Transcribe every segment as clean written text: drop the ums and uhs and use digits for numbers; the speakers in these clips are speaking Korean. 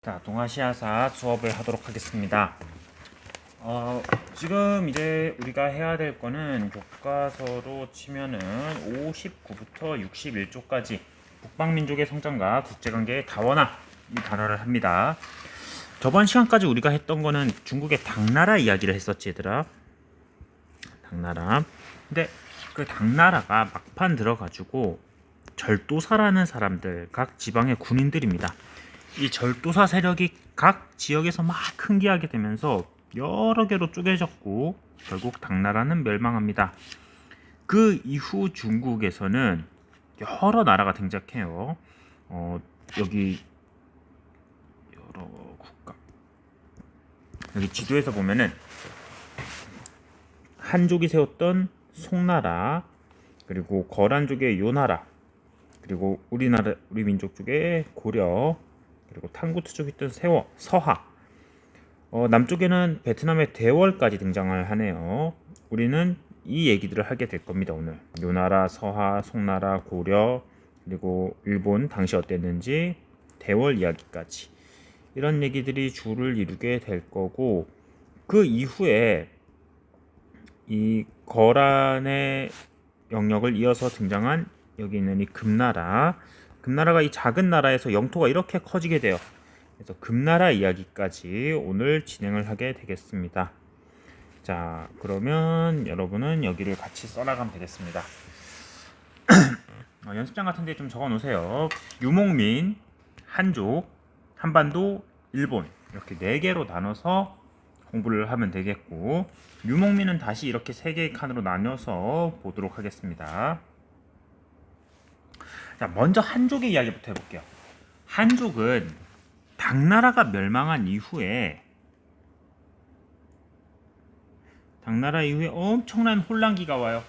자, 동아시아사 수업을 하도록 하겠습니다. 지금 이제 우리가 해야 될 거는 교과서로 치면은 59부터 61조까지 북방민족의 성장과 국제관계의 다원화 이 단어를 합니다. 저번 시간까지 우리가 했던 거는 중국의 당나라 이야기를 했었지, 얘들아. 당나라. 근데 그 당나라가 막판 들어가지고 절도사라는 사람들, 각 지방의 군인들입니다. 이 절도사 세력이 각 지역에서 막 흥기하게 되면서 여러 개로 쪼개졌고 결국 당나라는 멸망합니다. 그 이후 중국에서는 여러 나라가 등장해요. 여기 여러 국가. 여기 지도에서 보면은 한족이 세웠던 송나라, 그리고 거란족의 요나라, 그리고 우리 민족 쪽의 고려, 그리고 탕구트 쪽에 있던 서하, 남쪽에는 베트남의 대월까지 등장을 하네요. 우리는 이 얘기들을 하게 될 겁니다. 오늘 요나라, 서하, 송나라, 고려, 그리고 일본 당시 어땠는지, 대월 이야기까지 이런 얘기들이 주를 이루게 될 거고, 그 이후에 이 거란의 영역을 이어서 등장한 여기 있는 이 금나라가 이 작은 나라에서 영토가 이렇게 커지게 돼요. 그래서 금나라 이야기까지 오늘 진행을 하게 되겠습니다. 자, 그러면 여러분은 여기를 같이 써나가면 되겠습니다. 연습장 같은 데 좀 적어 놓으세요. 유목민, 한족, 한반도, 일본 이렇게 4개로 나눠서 공부를 하면 되겠고, 유목민은 다시 이렇게 3개의 칸으로 나눠서 보도록 하겠습니다. 자, 먼저 한족의 이야기부터 해볼게요. 한족은 당나라가 멸망한 이후에 엄청난 혼란기가 와요.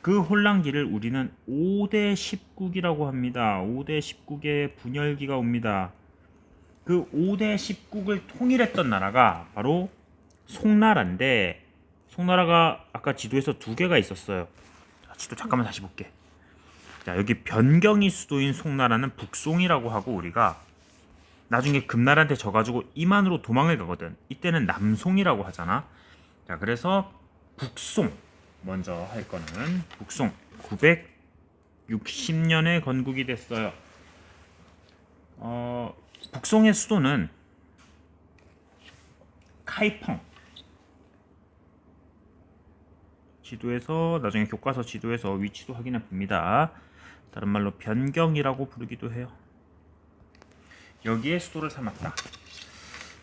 그 혼란기를 우리는 5대 10국이라고 합니다. 5대 10국의 분열기가 옵니다. 그 5대 10국을 통일했던 나라가 바로 송나라인데, 송나라가 아까 지도에서 2개가 있었어요. 자, 지도 잠깐만 다시 볼게. 자, 여기 변경이 수도인 송나라는 북송이라고 하고, 우리가 나중에 금나라한테 져가지고 이만으로 도망을 가거든. 이때는 남송이라고 하잖아. 자, 그래서 북송 먼저 할 거는 북송 960년에 건국이 됐어요. 북송의 수도는 카이펑. 지도에서 나중에 교과서 지도에서 위치도 확인해 봅니다. 다른 말로 변경이라고 부르기도 해요. 여기에 수도를 삼았다.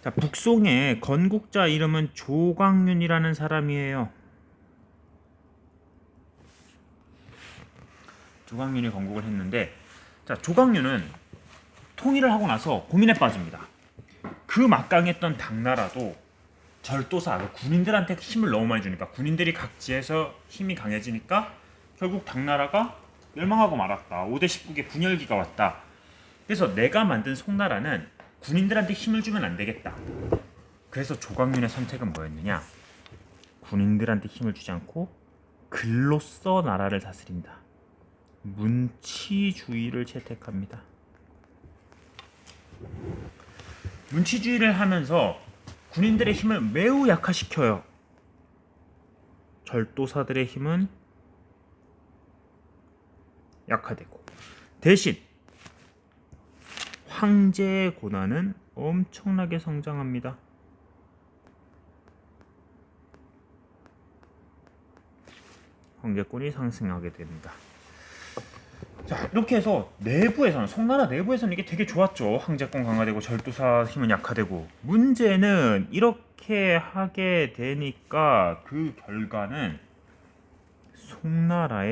자, 북송의 건국자 이름은 조광윤이라는 사람이에요. 조광윤이 건국을 했는데, 자, 조광윤은 통일을 하고 나서 고민에 빠집니다. 그 막강했던 당나라도 절도사, 군인들한테 힘을 너무 많이 주니까, 군인들이 각지에서 힘이 강해지니까 결국 당나라가 멸망하고 말았다. 5대 10국의 분열기가 왔다. 그래서 내가 만든 송나라는 군인들한테 힘을 주면 안 되겠다. 그래서 조광윤의 선택은 뭐였느냐? 군인들한테 힘을 주지 않고 글로써 나라를 다스린다. 문치주의를 채택합니다. 문치주의를 하면서 군인들의 힘을 매우 약화시켜요. 절도사들의 힘은 약화되고, 대신 황제의 고난은 엄청나게 성장합니다. 황제권이 상승하게 됩니다. 자, 이렇게 해서 내부에서는, 송나라 내부에서는 이게 되게 좋았죠. 황제권 강화되고 절도사 힘은 약화되고. 문제는 이렇게 하게 되니까 그 결과는 송나라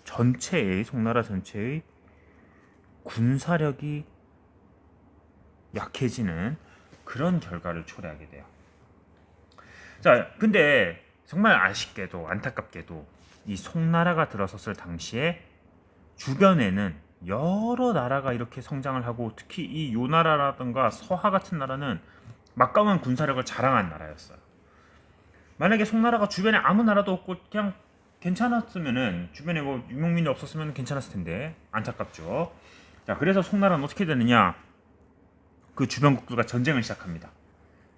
전체의 군사력이 약해지는 그런 결과를 초래하게 돼요. 자, 근데 정말 아쉽게도, 안타깝게도 이 송나라가 들어섰을 당시에 주변에는 여러 나라가 이렇게 성장을 하고, 특히 이 요나라라든가 서하 같은 나라는 막강한 군사력을 자랑한 나라였어요. 만약에 송나라가 주변에 아무 나라도 없고 그냥 괜찮았으면은, 주변에 뭐 유목민이 없었으면 괜찮았을 텐데 안타깝죠. 자, 그래서 송나라는 어떻게 되느냐? 그 주변국들과 전쟁을 시작합니다.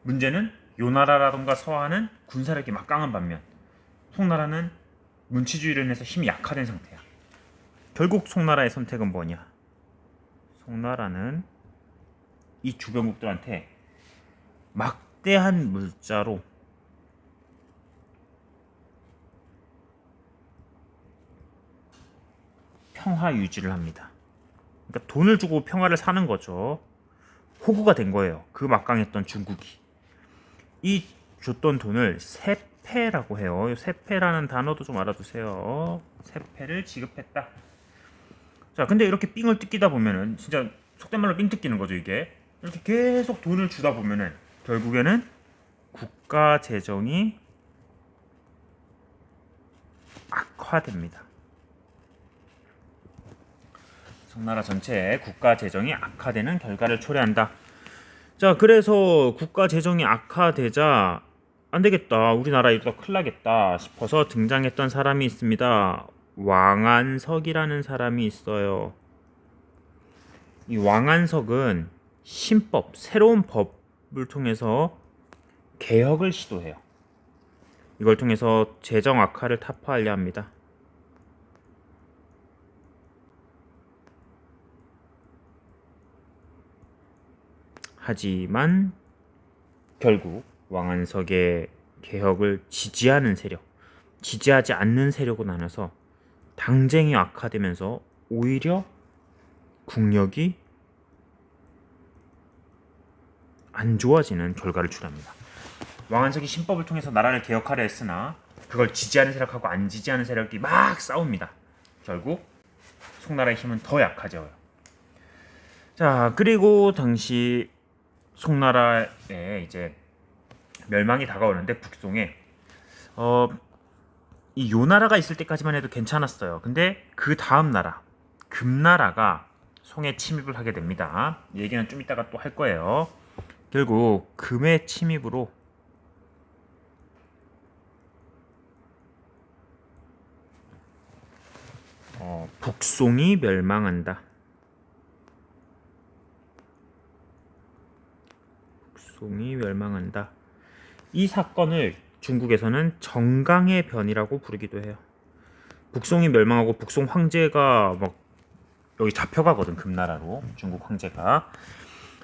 문제는 요나라라던가 서하는 군사력이 막강한 반면 송나라는 문치주의로 인해서 힘이 약화된 상태야. 결국 송나라의 선택은 뭐냐? 송나라는 이 주변국들한테 막대한 물자로 평화 유지를 합니다. 그러니까 돈을 주고 평화를 사는 거죠. 호구가 된 거예요. 그 막강했던 중국이. 이 줬던 돈을 세패라고 해요. 세패라는 단어도 좀 알아두세요. 세패를 지급했다. 자, 근데 이렇게 삥을 뜯기다 보면은 진짜 속된 말로 삥 뜯기는 거죠, 이게. 이렇게 계속 돈을 주다 보면은 결국에는 국가 재정이 악화됩니다. 송나라 전체의 국가 재정이 악화되는 결과를 초래한다. 자, 그래서 국가 재정이 악화되자 안 되겠다, 우리나라 이러다 큰일 나겠다 싶어서 등장했던 사람이 있습니다. 왕안석이라는 사람이 있어요. 이 왕안석은 신법, 새로운 법을 통해서 개혁을 시도해요. 이걸 통해서 재정 악화를 타파하려 합니다. 하지만 결국 왕안석의 개혁을 지지하는 세력, 지지하지 않는 세력으로 나눠서 당쟁이 악화되면서 오히려 국력이 안 좋아지는 결과를 초래합니다. 왕안석이 신법을 통해서 나라를 개혁하려 했으나 그걸 지지하는 세력하고 안 지지하는 세력이 막 싸웁니다. 결국 송나라의 힘은 더 약해져요. 자, 그리고 당시 송나라에 이제 멸망이 다가오는데 북송에 이 요나라가 있을 때까지만 해도 괜찮았어요. 근데 그 다음 나라 금나라가 송에 침입을 하게 됩니다. 이 얘기는 좀 이따가 또 할 거예요. 결국 금의 침입으로 북송이 멸망한다. 북송이 멸망한다. 이 사건을 중국에서는 정강의 변이라고 부르기도 해요. 북송이 멸망하고 북송 황제가 막 여기 잡혀가거든, 금나라로. 중국 황제가.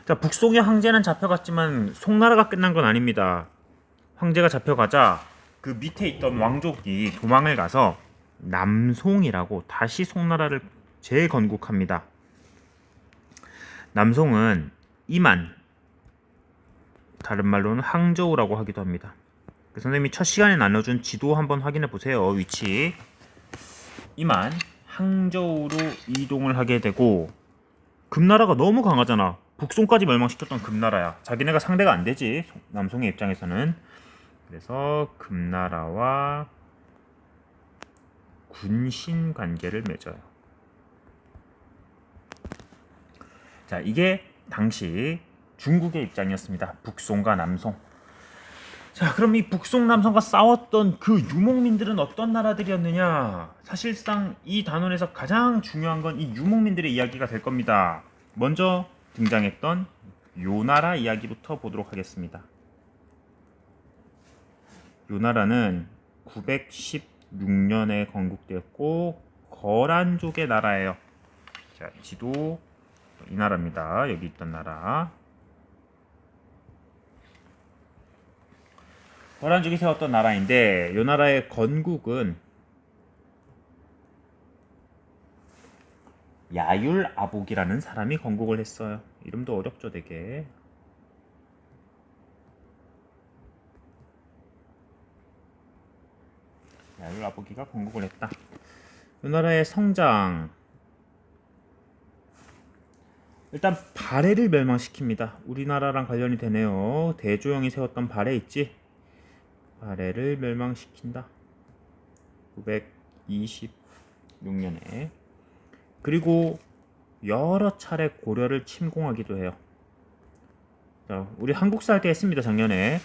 자, 북송의 황제는 잡혀갔지만 송나라가 끝난 건 아닙니다. 황제가 잡혀가자 그 밑에 있던 왕족이 도망을 가서 남송이라고 다시 송나라를 재건국합니다. 남송은 이만, 다른 말로는 항저우라고 하기도 합니다. 그 선생님이 첫 시간에 나눠준 지도 한번 확인해 보세요. 위치. 이만 항저우로 이동을 하게 되고, 금나라가 너무 강하잖아. 북송까지 멸망시켰던 금나라야. 자기네가 상대가 안 되지, 남송의 입장에서는. 그래서 금나라와 군신 관계를 맺어요. 자, 이게 당시 중국의 입장이었습니다. 북송과 남송. 자, 그럼 이 북송 남송과 싸웠던 그 유목민들은 어떤 나라들이었느냐? 사실상 이 단원에서 가장 중요한 건 이 유목민들의 이야기가 될 겁니다. 먼저 등장했던 요나라 이야기부터 보도록 하겠습니다. 요나라는 916년에 건국되었고 거란족의 나라예요. 자, 지도 이 나라입니다. 여기 있던 나라. 거란족이 세웠던 나라인데 이 나라의 건국은 야율아복이라는 사람이 건국을 했어요. 이름도 어렵죠, 되게. 야율아복이가 건국을 했다. 이 나라의 성장, 일단 발해를 멸망시킵니다. 우리나라랑 관련이 되네요. 대조영이 세웠던 발해 있지? 발해를 멸망시킨다. 926년에. 그리고 여러 차례 고려를 침공하기도 해요. 자, 우리 한국사 할 때 했습니다, 작년에.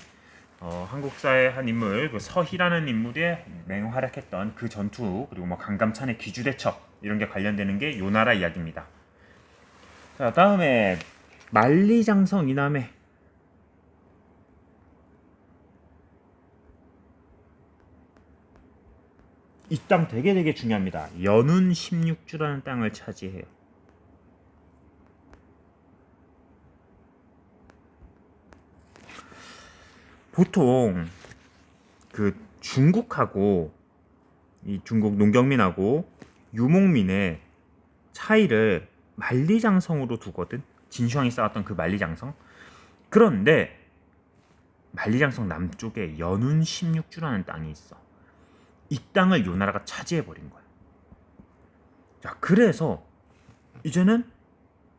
한국사의 한 인물, 그 서희라는 인물이 맹활약했던 그 전투, 그리고 뭐 강감찬의 기주대첩, 이런 게 관련되는 게 요 나라 이야기입니다. 자, 다음에 만리장성 이남에 이 땅 되게 중요합니다. 연운 16주라는 땅을 차지해요. 보통 그 중국하고 이 중국 농경민하고 유목민의 차이를 만리장성으로 두거든. 진시황이 쌓았던 그 만리장성. 그런데 만리장성 남쪽에 연운 16주라는 땅이 있어. 이 땅을 요나라가 차지해버린 거야. 자, 그래서 이제는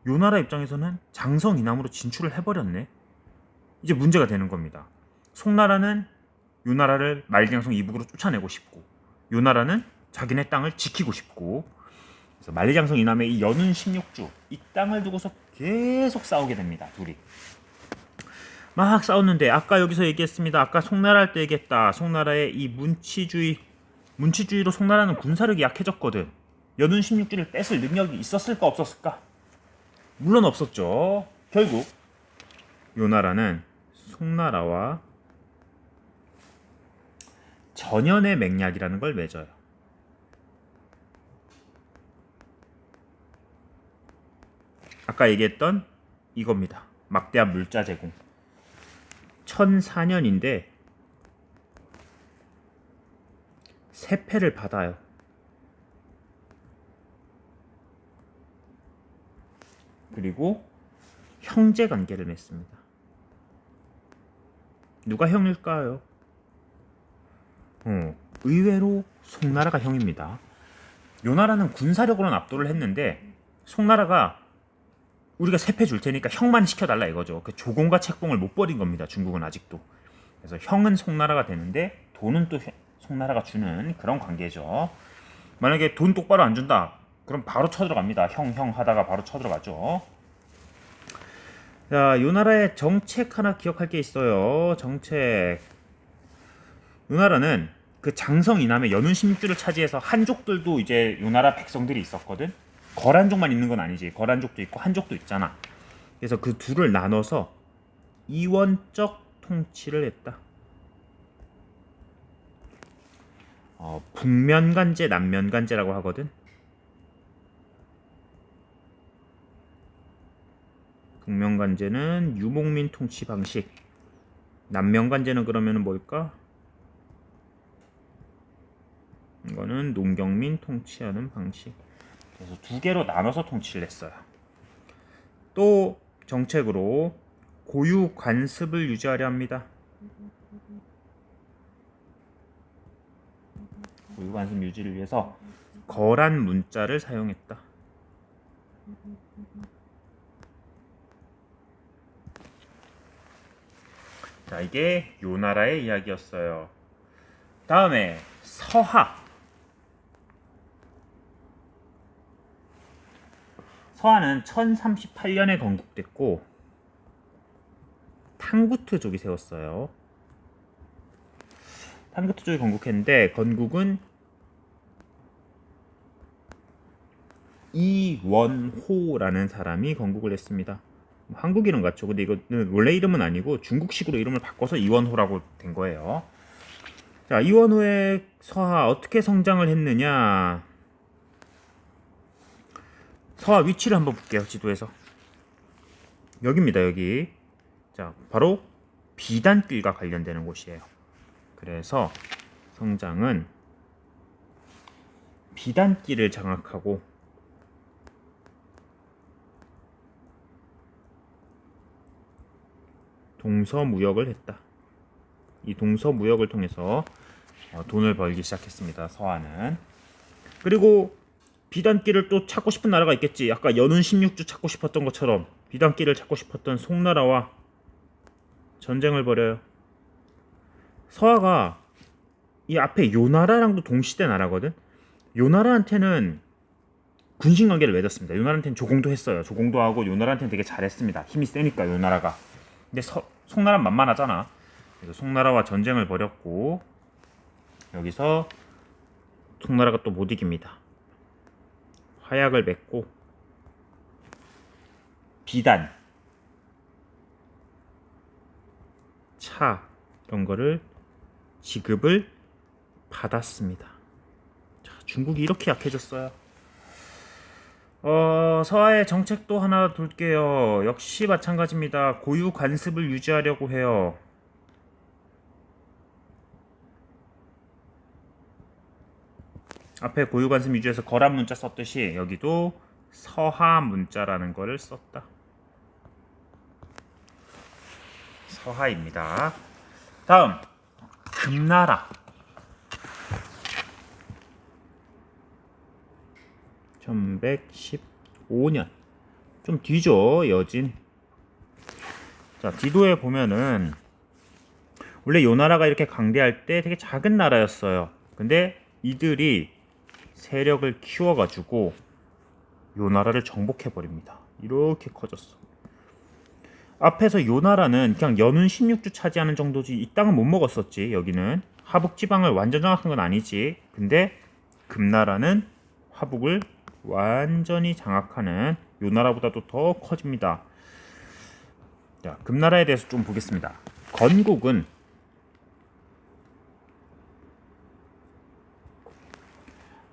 요나라 입장에서는 장성 이남으로 진출을 해버렸네. 이제 문제가 되는 겁니다. 송나라는 요나라를 만리장성 이북으로 쫓아내고 싶고, 요나라는 자기네 땅을 지키고 싶고, 그래서 만리장성 이남의 이 연운 16주 이 땅을 두고서 계속 싸우게 됩니다. 둘이 막 싸웠는데, 아까 여기서 얘기했습니다. 아까 송나라 할 때 얘기했다. 송나라의 이 문치주의로 송나라는 군사력이 약해졌거든. 연운 16주를 뺏을 능력이 있었을까 없었을까? 물론 없었죠. 결국 요나라는 송나라와 전연의 맹약이라는 걸 맺어요. 아까 얘기했던 이겁니다. 막대한 물자 제공. 1004년인데 세패를 받아요. 그리고 형제 관계를 맺습니다. 누가 형일까요? 의외로 송나라가 형입니다. 요나라는 군사력으로는 압도를 했는데 송나라가 우리가 세패 줄 테니까 형만 시켜달라 이거죠. 그 조공과 책봉을 못 버린 겁니다. 중국은 아직도. 그래서 형은 송나라가 되는데 돈은 또 송나라가 주는 그런 관계죠. 만약에 돈 똑바로 안 준다, 그럼 바로 쳐들어갑니다. 형 하다가 바로 쳐들어가죠. 자, 요나라의 정책 하나 기억할 게 있어요. 정책. 요나라는 그 장성 이남의 연운 16주를 차지해서 한족들도 이제 요나라 백성들이 있었거든. 거란족만 있는 건 아니지. 거란족도 있고 한족도 있잖아. 그래서 그 둘을 나눠서 이원적 통치를 했다. 북면간제, 남면간제라고 하거든. 북면간제는 유목민 통치 방식. 남면간제는 그러면은 뭘까? 이거는 농경민 통치하는 방식. 그래서 두 개로 나눠서 통치를 했어요. 또 정책으로 고유 관습을 유지하려 합니다. 고유 관습 유지를 위해서 거란 문자를 사용했다. 자, 이게 요나라의 이야기였어요. 다음에 서하. 서하는 1038년에 건국됐고 탕구트족이 세웠어요. 탕구트족이 건국했는데 건국은 이원호라는 사람이 건국을 했습니다. 한국 이름 같죠. 근데 이거는 원래 이름은 아니고 중국식으로 이름을 바꿔서 이원호라고 된 거예요. 자, 이원호의 서하 어떻게 성장을 했느냐? 서하 위치를 한번 볼게요. 지도에서 여기입니다. 여기. 자, 바로 비단길과 관련되는 곳이에요. 그래서 성장은 비단길을 장악하고 동서무역을 했다. 이 동서무역을 통해서 돈을 벌기 시작했습니다. 서하는. 그리고 비단길을 또 찾고 싶은 나라가 있겠지. 아까 연운 16주 찾고 싶었던 것처럼 비단길을 찾고 싶었던 송나라와 전쟁을 벌여요. 서하가 이 앞에 요나라랑도 동시대 나라거든. 요나라한테는 군신관계를 맺었습니다. 요나라한테는 조공도 했어요. 조공도 하고 요나라한테는 되게 잘했습니다. 힘이 세니까 요나라가. 근데 송나라는 만만하잖아. 그래서 송나라와 전쟁을 벌였고 여기서 송나라가 또 못 이깁니다. 화약을 맺고 비단, 차 이런 거를 지급을 받았습니다. 자, 중국이 이렇게 약해졌어요. 서하의 정책도 하나 둘게요. 역시 마찬가지입니다. 고유 관습을 유지하려고 해요. 앞에 고유 관습 유지해서 거란 문자 썼듯이 여기도 서하 문자라는 거를 썼다. 서하입니다. 다음 금나라. 1115년 좀 뒤죠. 여진. 자, 디도에 보면은 원래 요 나라가 이렇게 강대할 때 되게 작은 나라였어요. 근데 이들이 세력을 키워가지고 요 나라를 정복해 버립니다. 이렇게 커졌어. 앞에서 요 나라는 그냥 연운 16주 차지하는 정도지 이 땅은 못 먹었었지. 여기는 하북 지방을 완전 장악한 건 아니지. 근데 금나라는 하북을 완전히 장악하는 요 나라보다도 더 커집니다. 자, 금나라에 대해서 좀 보겠습니다. 건국은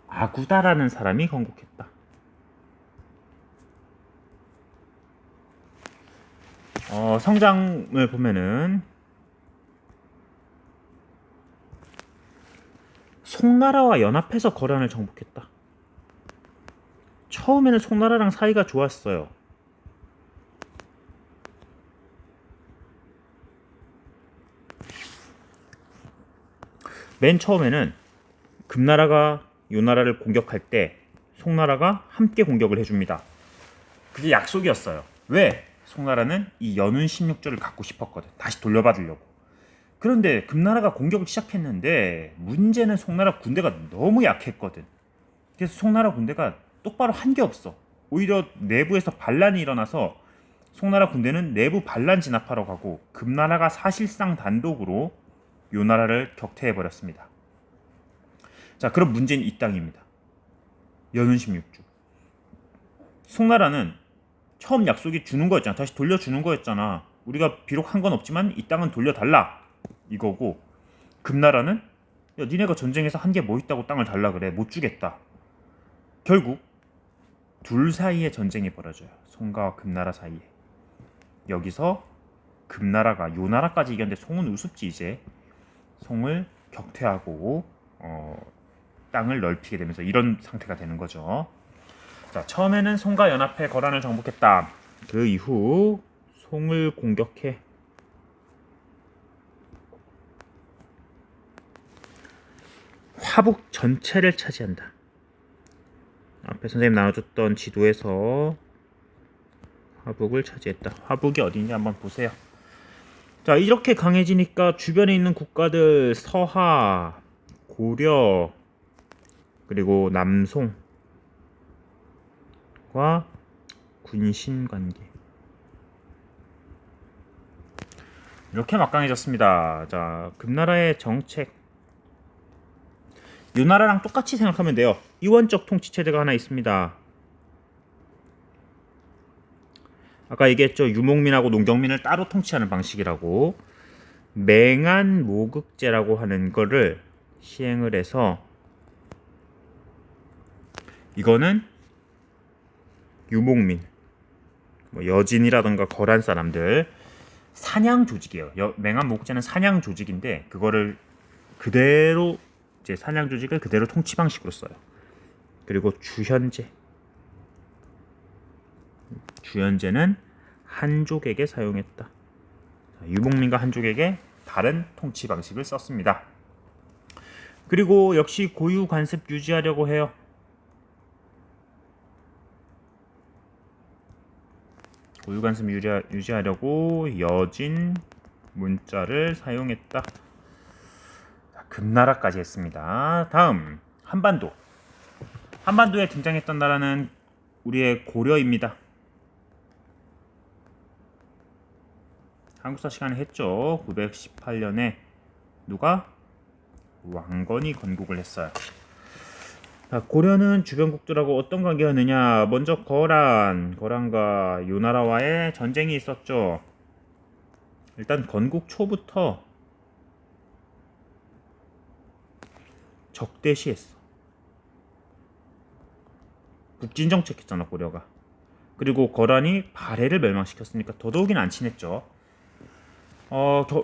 아구다라는 사람이 건국했다. 성장을 보면은 송나라와 연합해서 거란을 정복했다. 처음에는 송나라랑 사이가 좋았어요. 맨 처음에는 금나라가 요 나라를 공격할 때 송나라가 함께 공격을 해줍니다. 그게 약속이었어요. 왜? 송나라는 이 연운 16조를 갖고 싶었거든. 다시 돌려받으려고. 그런데 금나라가 공격을 시작했는데 문제는 송나라 군대가 너무 약했거든. 그래서 송나라 군대가 똑바로 한 게 없어. 오히려 내부에서 반란이 일어나서 송나라 군대는 내부 반란 진압하러 가고 금나라가 사실상 단독으로 요 나라를 격퇴해 버렸습니다. 자, 그럼 문제는 이 땅입니다. 연운 16주. 송나라는 처음 약속이 주는 거였잖아. 다시 돌려주는 거였잖아. 우리가 비록 한 건 없지만 이 땅은 돌려달라 이거고, 금나라는 야, 니네가 전쟁에서 한 게 뭐 있다고 땅을 달라 그래. 못 주겠다. 결국 둘 사이에 전쟁이 벌어져요. 송가와 금나라 사이에. 여기서 금나라가 요 나라까지 이겼는데 송은 우습지. 이제 송을 격퇴하고 땅을 넓히게 되면서 이런 상태가 되는 거죠. 자, 처음에는 송과 연합해 거란을 정복했다. 그 이후 송을 공격해 화북 전체를 차지한다. 앞에 선생님 나눠줬던 지도에서 화북을 차지했다. 화북이 어디인지 한번 보세요. 자, 이렇게 강해지니까 주변에 있는 국가들 서하, 고려, 그리고 남송과 군신 관계 이렇게 막강해졌습니다. 자, 금나라의 정책. 이 나라랑 똑같이 생각하면 돼요. 이원적 통치 체제가 하나 있습니다. 아까 얘기했죠. 유목민하고 농경민을 따로 통치하는 방식이라고. 맹한 모극제라고 하는 거를 시행을 해서 이거는 유목민, 뭐 여진이라던가 거란 사람들 사냥 조직이에요. 맹한 모극제는 사냥 조직인데 그거를 그대로 이제 사냥 조직을 그대로 통치 방식으로 써요. 그리고 주현제는 한족에게 사용했다. 유목민과 한족에게 다른 통치 방식을 썼습니다. 그리고 역시 고유 관습 유지하려고 해요. 고유 관습 유지하려고 여진 문자를 사용했다. 금나라까지 했습니다. 다음 한반도. 한반도에 등장했던 나라는 우리의 고려입니다. 한국사 시간에 했죠. 918년에 누가? 왕건이 건국을 했어요. 자, 고려는 주변국들하고 어떤 관계였느냐? 먼저 거란과 요나라와의 전쟁이 있었죠. 일단 건국 초부터 적대시했어. 국진정책 했잖아, 고려가. 그리고 거란이 발해를 멸망시켰으니까 더더욱이는 안 친했죠.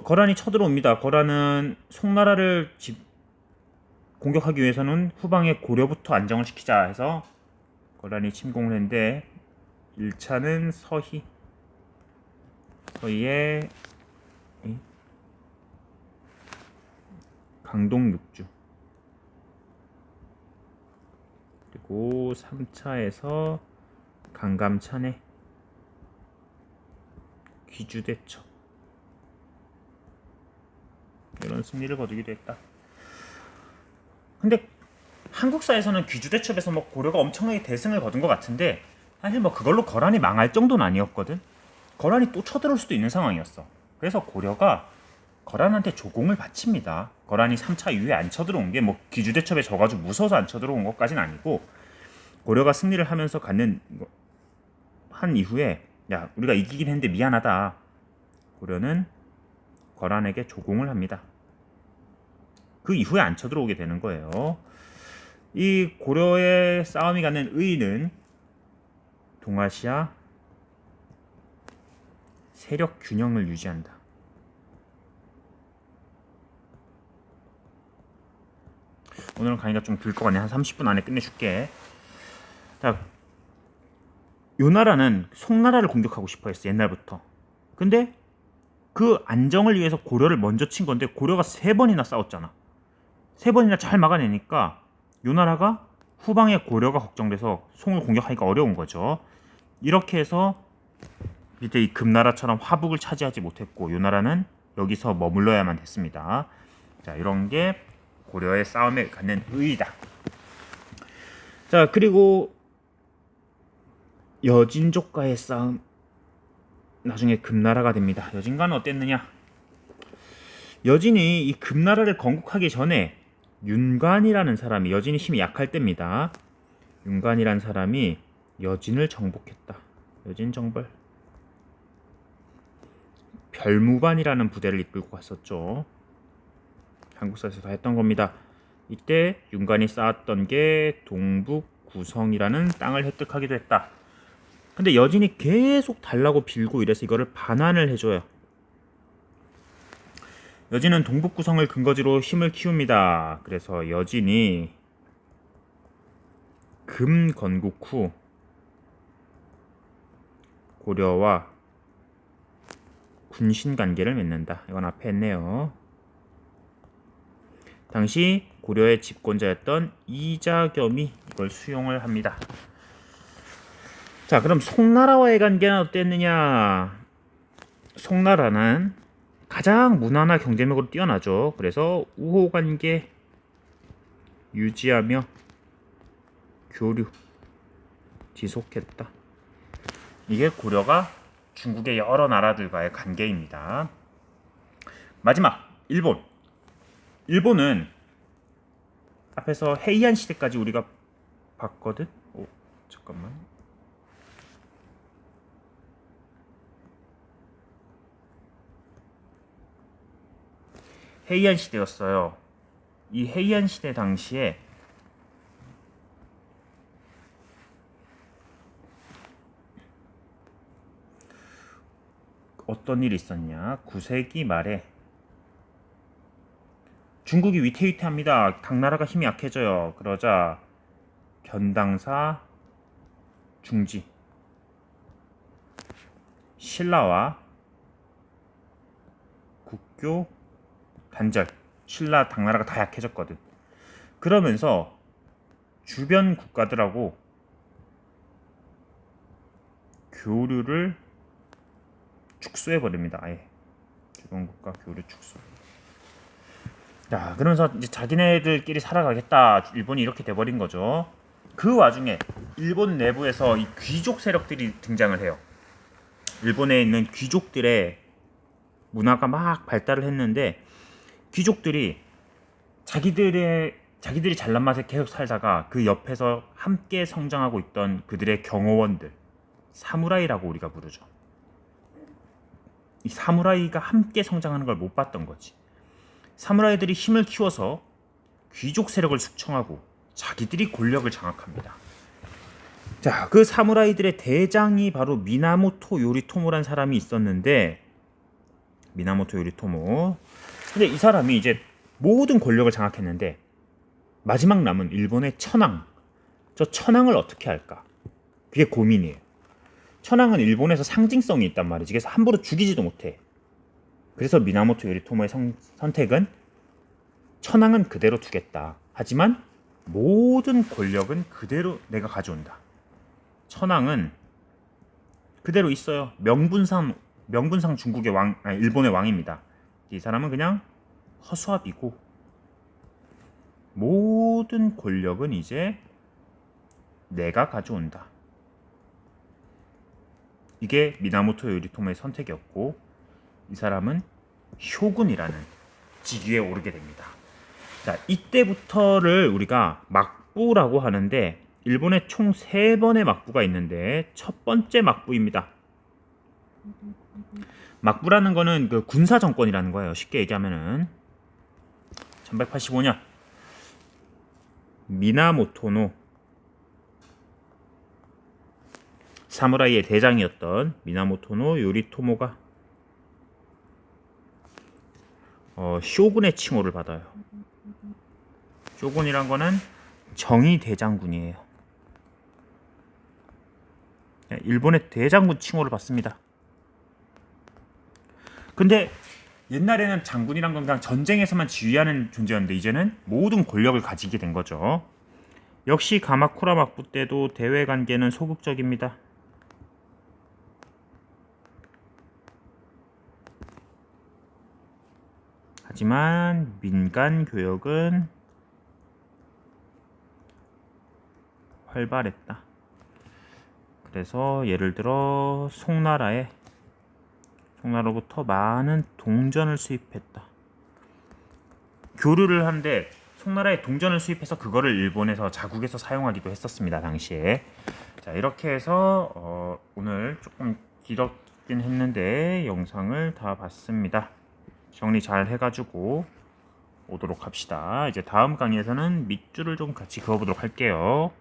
거란이 쳐들어옵니다. 거란은 송나라를 공격하기 위해서는 후방에 고려부터 안정을 시키자 해서 거란이 침공을 했는데 1차는 서희의 강동 6주, 그리고 3차에서 강감찬의 귀주대첩, 이런 승리를 거두기도 했다. 근데 한국사에서는 귀주대첩에서 뭐 고려가 엄청나게 대승을 거둔 것 같은데 사실 뭐 그걸로 거란이 망할 정도는 아니었거든. 거란이 또 쳐들어올 수도 있는 상황이었어. 그래서 고려가 거란한테 조공을 바칩니다. 거란이 3차 이후에 안 쳐들어온 게 뭐 귀주대첩에 져가지고 무서워서 안 쳐들어온 것까지는 아니고, 고려가 승리를 하면서 한 이후에 야, 우리가 이기긴 했는데 미안하다. 고려는 거란에게 조공을 합니다. 그 이후에 안 쳐들어오게 되는 거예요. 이 고려의 싸움이 갖는 의의는 동아시아 세력 균형을 유지한다. 오늘은 강의가 좀 길 것 같네. 한 30분 안에 끝내줄게. 자, 요나라는 송나라를 공격하고 싶어 했어, 옛날부터. 근데 그 안정을 위해서 고려를 먼저 친 건데 고려가 3번이나 싸웠잖아. 3번이나 잘 막아내니까 요나라가 후방에 고려가 걱정돼서 송을 공격하기가 어려운 거죠. 이렇게 해서 밑에 이 금나라처럼 화북을 차지하지 못했고 요나라는 여기서 머물러야만 됐습니다. 자, 이런 게 고려의 싸움에 갖는 의의다. 자, 그리고 여진족과의 싸움, 나중에 금나라가 됩니다. 여진과는 어땠느냐? 여진이 이 금나라를 건국하기 전에 윤관이라는 사람이, 여진이 힘이 약할 때입니다. 윤관이라는 사람이 여진을 정복했다. 여진 정벌. 별무반이라는 부대를 이끌고 갔었죠. 한국사에서 다 했던 겁니다. 이때 윤관이 쌓았던 게 동북 구성이라는 땅을 획득하기도 했다. 근데 여진이 계속 달라고 빌고 이래서 이거를 반환을 해줘요. 여진은 동북 구성을 근거지로 힘을 키웁니다. 그래서 여진이 금 건국 후 고려와 군신 관계를 맺는다. 이건 앞에 했네요. 당시 고려의 집권자였던 이자겸이 이걸 수용을 합니다. 자, 그럼 송나라와의 관계는 어땠느냐? 송나라는 가장 문화나 경제력으로 뛰어나죠. 그래서 우호 관계 유지하며 교류 지속했다. 이게 고려가 중국의 여러 나라들과의 관계입니다. 마지막, 일본. 일본은 앞에서 헤이안 시대까지 우리가 봤거든. 잠깐만. 헤이안 시대였어요. 이 헤이안 시대 당시에 어떤 일이 있었냐? 9세기 말에 중국이 위태위태합니다. 당나라가 힘이 약해져요. 그러자 견당사 중지 신라와 국교 단절. 신라 당나라가 다 약해졌거든. 그러면서 주변 국가들하고 교류를 축소해버립니다. 아예 주변 국가 교류 축소. 자, 그러면서 이제 자기네들끼리 살아가겠다. 일본이 이렇게 돼버린 거죠. 그 와중에 일본 내부에서 이 귀족 세력들이 등장을 해요. 일본에 있는 귀족들의 문화가 막 발달을 했는데 귀족들이 자기네 자기들이 잘난 맛에 계속 살다가 그 옆에서 함께 성장하고 있던 그들의 경호원들, 사무라이라고 우리가 부르죠. 이 사무라이가 함께 성장하는 걸 못 봤던 거지. 사무라이들이 힘을 키워서 귀족 세력을 숙청하고 자기들이 권력을 장악합니다. 자, 그 사무라이들의 대장이 바로 미나모토 요리토모란 사람이 있었는데, 미나모토 요리토모. 근데 이 사람이 이제 모든 권력을 장악했는데 마지막 남은 일본의 천황. 저 천황을 어떻게 할까? 그게 고민이에요. 천황은 일본에서 상징성이 있단 말이지. 그래서 함부로 죽이지도 못해. 그래서 미나모토 요리토모의 선택은 천황은 그대로 두겠다. 하지만 모든 권력은 그대로 내가 가져온다. 천황은 그대로 있어요. 명분상 중국의 일본의 왕입니다. 이 사람은 그냥 허수아비고 모든 권력은 이제 내가 가져온다. 이게 미나모토 요리토모의 선택이었고, 이 사람은 쇼군이라는 직위에 오르게 됩니다. 자, 이때부터를 우리가 막부라고 하는데, 일본에 총 3번의 막부가 있는데 첫 번째 막부입니다. 막부라는 거는 그 군사 정권이라는 거예요. 쉽게 얘기하면은 1185년 미나모토노 사무라이의 대장이었던 미나모토노 요리토모가 쇼군의 칭호를 받아요. 쇼군이란 거는 정의 대장군이에요. 일본의 대장군 칭호를 받습니다. 근데 옛날에는 장군이란 건 그냥 전쟁에서만 지휘하는 존재였는데 이제는 모든 권력을 가지게 된 거죠. 역시 가마쿠라 막부 때도 대외 관계는 소극적입니다. 하지만 민간 교역은 활발했다. 그래서 예를 들어 송나라로부터 많은 동전을 수입했다. 교류를 하는데 송나라에 동전을 수입해서 그거를 일본에서 자국에서 사용하기도 했었습니다. 당시에. 자, 이렇게 해서 오늘 조금 길었긴 했는데 영상을 다 봤습니다. 정리 잘 해가지고 오도록 합시다. 이제 다음 강의에서는 밑줄을 좀 같이 그어보도록 할게요.